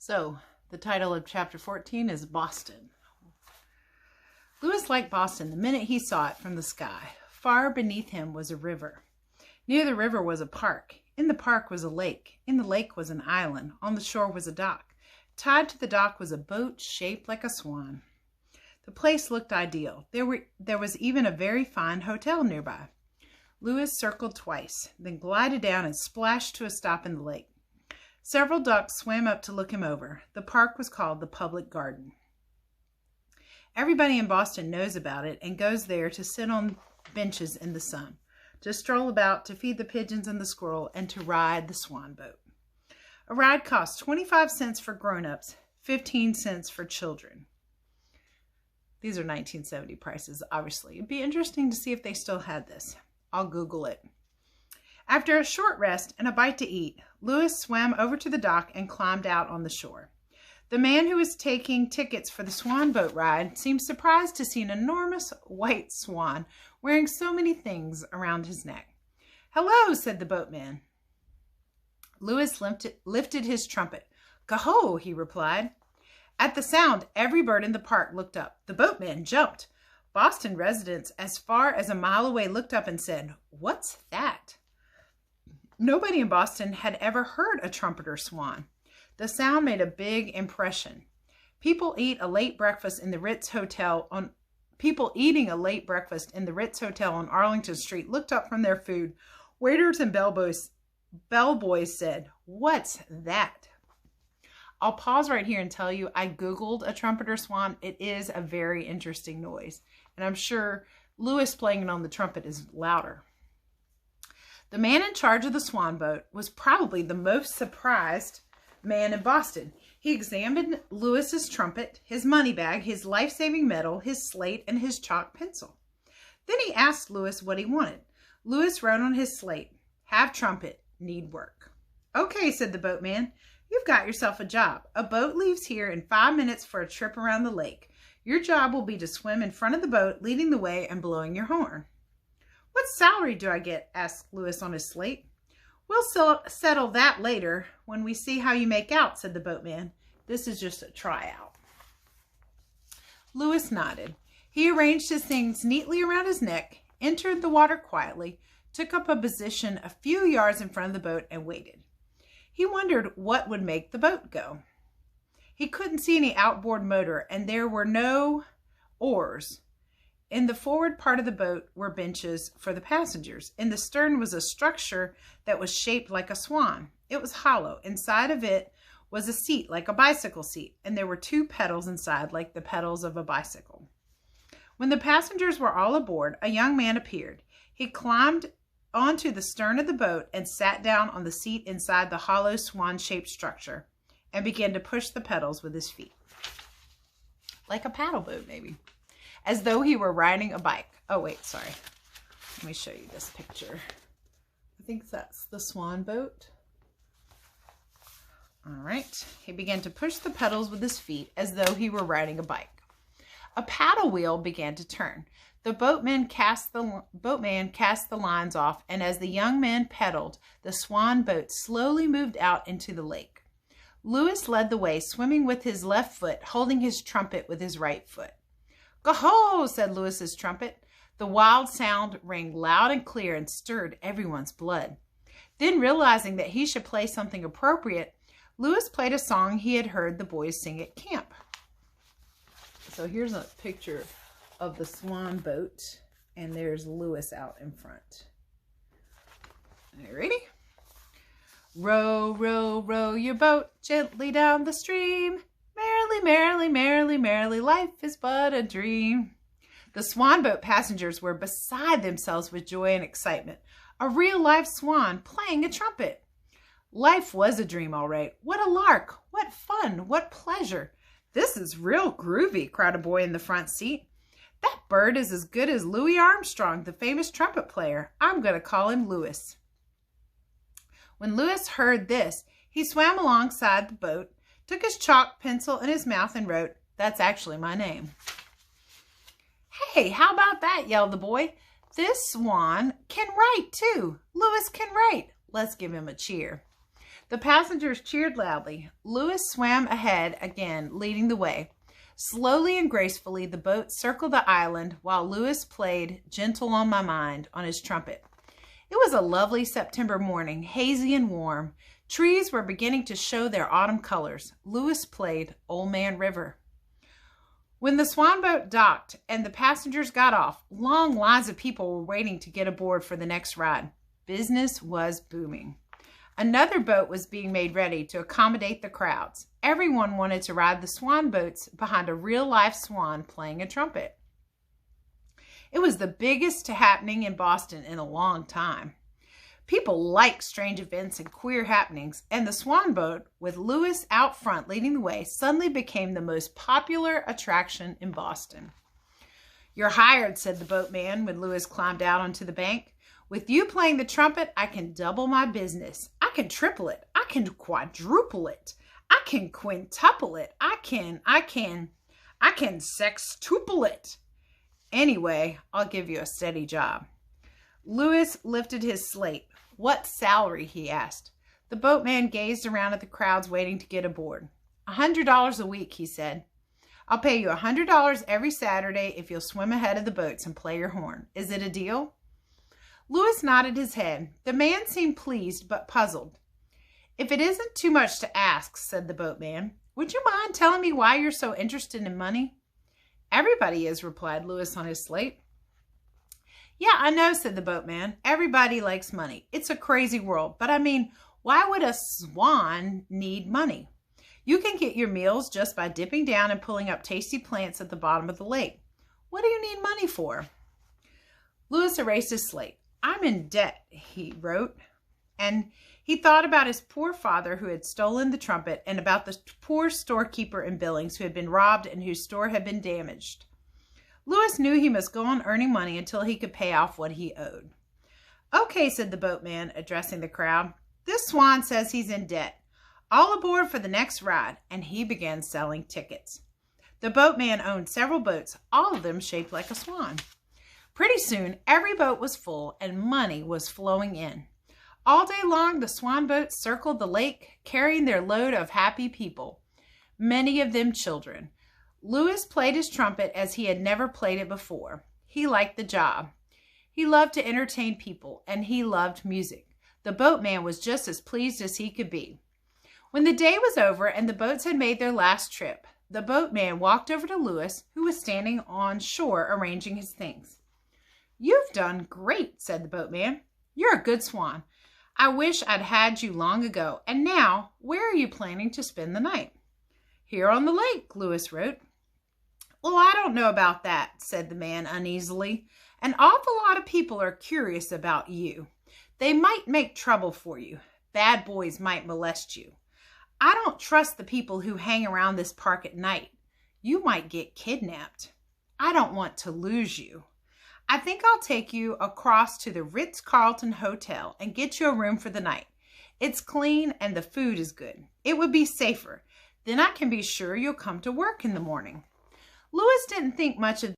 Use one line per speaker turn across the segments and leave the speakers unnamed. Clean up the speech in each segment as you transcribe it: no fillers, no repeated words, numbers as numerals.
So, the title of chapter 14 is Boston. Lewis liked Boston the minute he saw it from the sky. Far beneath him was a river. Near the river was a park. In the park was a lake. In the lake was an island. On the shore was a dock. Tied to the dock was a boat shaped like a swan. The place looked ideal. There was even a very fine hotel nearby. Lewis circled twice, then glided down and splashed to a stop in the lake. Several ducks swam up to look him over. The park was called the Public Garden. Everybody in Boston knows about it and goes there to sit on benches in the sun, to stroll about, to feed the pigeons and the squirrel, and to ride the swan boat. A ride costs 25 cents for grown-ups, 15 cents for children. These are 1970 prices, obviously. It'd be interesting to see if they still had this. I'll Google it. After a short rest and a bite to eat, Lewis swam over to the dock and climbed out on the shore. The man who was taking tickets for the swan boat ride seemed surprised to see an enormous white swan wearing so many things around his neck. "Hello," said the boatman. Lewis lifted his trumpet. "Go-ho," he replied. At the sound, every bird in the park looked up. The boatman jumped. Boston residents as far as a mile away looked up and said, "What's that?" Nobody in Boston had ever heard a trumpeter swan. The sound made a big impression. People eating a late breakfast in the Ritz Hotel on Arlington Street looked up from their food. Waiters and bellboys said, "What's that?" I'll pause right here and tell you I Googled a trumpeter swan. It is a very interesting noise. And I'm sure Lewis playing it on the trumpet is louder. The man in charge of the swan boat was probably the most surprised man in Boston. He examined Lewis's trumpet, his money bag, his life-saving medal, his slate, and his chalk pencil. Then he asked Lewis what he wanted. Lewis wrote on his slate, "Have trumpet, need work." "Okay," said the boatman. "You've got yourself a job. A boat leaves here in 5 minutes for a trip around the lake. Your job will be to swim in front of the boat, leading the way and blowing your horn." "What salary do I get?" asked Lewis on his slate. "We'll settle that later when we see how you make out," said the boatman. "This is just a tryout." Lewis nodded. He arranged his things neatly around his neck, entered the water quietly, took up a position a few yards in front of the boat, and waited. He wondered what would make the boat go. He couldn't see any outboard motor, and there were no oars. In the forward part of the boat were benches for the passengers. In the stern was a structure that was shaped like a swan. It was hollow. Inside of it was a seat like a bicycle seat, and there were 2 pedals inside like the pedals of a bicycle. When the passengers were all aboard, a young man appeared. He climbed onto the stern of the boat and sat down on the seat inside the hollow swan-shaped structure and began to push the pedals with his feet. Like a paddle boat, maybe. As though he were riding a bike. Oh, wait, sorry. Let me show you this picture. I think that's the swan boat. All right. He began to push the pedals with his feet as though he were riding a bike. A paddle wheel began to turn. The boatman cast the lines off, and as the young man pedaled, the swan boat slowly moved out into the lake. Lewis led the way, swimming with his left foot, holding his trumpet with his right foot. "Go-ho," said Lewis's trumpet. The wild sound rang loud and clear and stirred everyone's blood. Then, realizing that he should play something appropriate, Lewis played a song he had heard the boys sing at camp. So here's a picture of the swan boat, and there's Lewis out in front. Are you ready? "Row, row, row your boat gently down the stream. Merrily, merrily, merrily, merrily, life is but a dream." The swan boat passengers were beside themselves with joy and excitement. A real live swan playing a trumpet. Life was a dream, all right. What a lark! What fun! What pleasure! "This is real groovy," cried a boy in the front seat. "That bird is as good as Louis Armstrong, the famous trumpet player. I'm going to call him Lewis." When Lewis heard this, he swam alongside the boat, took his chalk pencil in his mouth, and wrote, "That's actually my name." "Hey, how about that?" yelled the boy. "This swan can write, too. Lewis can write. Let's give him a cheer." The passengers cheered loudly. Lewis swam ahead again, leading the way. Slowly and gracefully, the boat circled the island while Lewis played Gentle on My Mind on his trumpet. It was a lovely September morning, hazy and warm. Trees were beginning to show their autumn colors. Lewis played Old Man River. When the Swan boat docked and the passengers got off, long lines of people were waiting to get aboard for the next ride. Business was booming. Another boat was being made ready to accommodate the crowds. Everyone wanted to ride the Swan boats behind a real-life swan playing a trumpet. It was the biggest happening in Boston in a long time. People like strange events and queer happenings, and the Swan boat, with Lewis out front leading the way, suddenly became the most popular attraction in Boston. "You're hired," said the boatman when Lewis climbed out onto the bank. "With you playing the trumpet, I can double my business. I can triple it. I can quadruple it. I can quintuple it. I can sextuple it. Anyway, I'll give you a steady job." Lewis lifted his slate. "What salary?" he asked. The boatman gazed around at the crowds waiting to get aboard. $100 a week, he said. "I'll pay you $100 every Saturday if you'll swim ahead of the boats and play your horn. Is it a deal?" Lewis nodded his head. The man seemed pleased but puzzled. "If it isn't too much to ask," said the boatman, "would you mind telling me why you're so interested in money?" "Everybody is," replied Lewis on his slate. "Yeah, I know," said the boatman. "Everybody likes money. It's a crazy world. But I mean, why would a swan need money? You can get your meals just by dipping down and pulling up tasty plants at the bottom of the lake. What do you need money for?" Lewis erased his slate. "I'm in debt," he wrote. And he thought about his poor father who had stolen the trumpet and about the poor storekeeper in Billings who had been robbed and whose store had been damaged. Lewis knew he must go on earning money until he could pay off what he owed. "Okay," said the boatman, addressing the crowd. "This swan says he's in debt. All aboard for the next ride," and he began selling tickets. The boatman owned several boats, all of them shaped like a swan. Pretty soon, every boat was full and money was flowing in. All day long, the Swan boats circled the lake, carrying their load of happy people, many of them children. Lewis played his trumpet as he had never played it before. He liked the job. He loved to entertain people, and he loved music. The boatman was just as pleased as he could be. When the day was over and the boats had made their last trip, the boatman walked over to Lewis, who was standing on shore arranging his things. "You've done great," said the boatman. "You're a good swan. I wish I'd had you long ago. And now, where are you planning to spend the night?" "Here on the lake," Lewis wrote. "Well, I don't know about that," said the man uneasily. "An awful lot of people are curious about you. They might make trouble for you. Bad boys might molest you. I don't trust the people who hang around this park at night. You might get kidnapped. I don't want to lose you. I think I'll take you across to the Ritz-Carlton Hotel and get you a room for the night. It's clean and the food is good. It would be safer. Then I can be sure you'll come to work in the morning." Lewis didn't think much of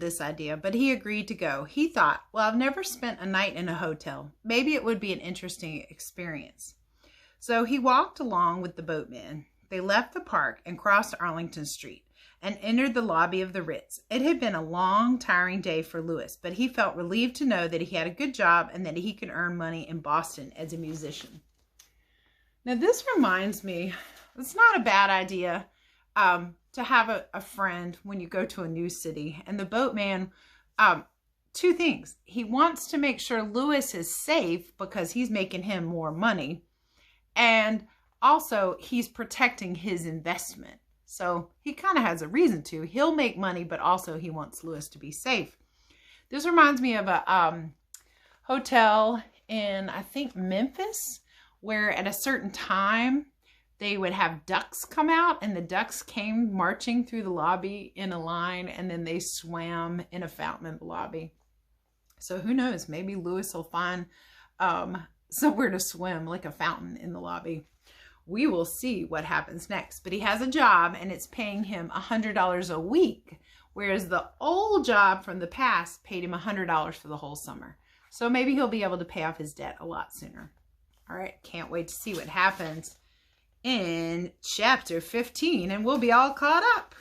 this idea, but he agreed to go. He thought, well, I've never spent a night in a hotel. Maybe it would be an interesting experience. So he walked along with the boatman. They left the park and crossed Arlington Street and entered the lobby of the Ritz. It had been a long, tiring day for Lewis, but he felt relieved to know that he had a good job and that he could earn money in Boston as a musician. Now, this reminds me, it's not a bad idea to have a friend when you go to a new city. And the boatman, two things. He wants to make sure Lewis is safe because he's making him more money. And also, he's protecting his investment. So he kind of has a reason to. He'll make money, but also he wants Lewis to be safe. This reminds me of a hotel in, I think, Memphis, where at a certain time, they would have ducks come out, and the ducks came marching through the lobby in a line, and then they swam in a fountain in the lobby. So who knows? Maybe Lewis will find somewhere to swim, like a fountain in the lobby. We will see what happens next. But he has a job, and it's paying him $100 a week, whereas the old job from the past paid him $100 for the whole summer. So maybe he'll be able to pay off his debt a lot sooner. All right, can't wait to see what happens in chapter 15, and we'll be all caught up.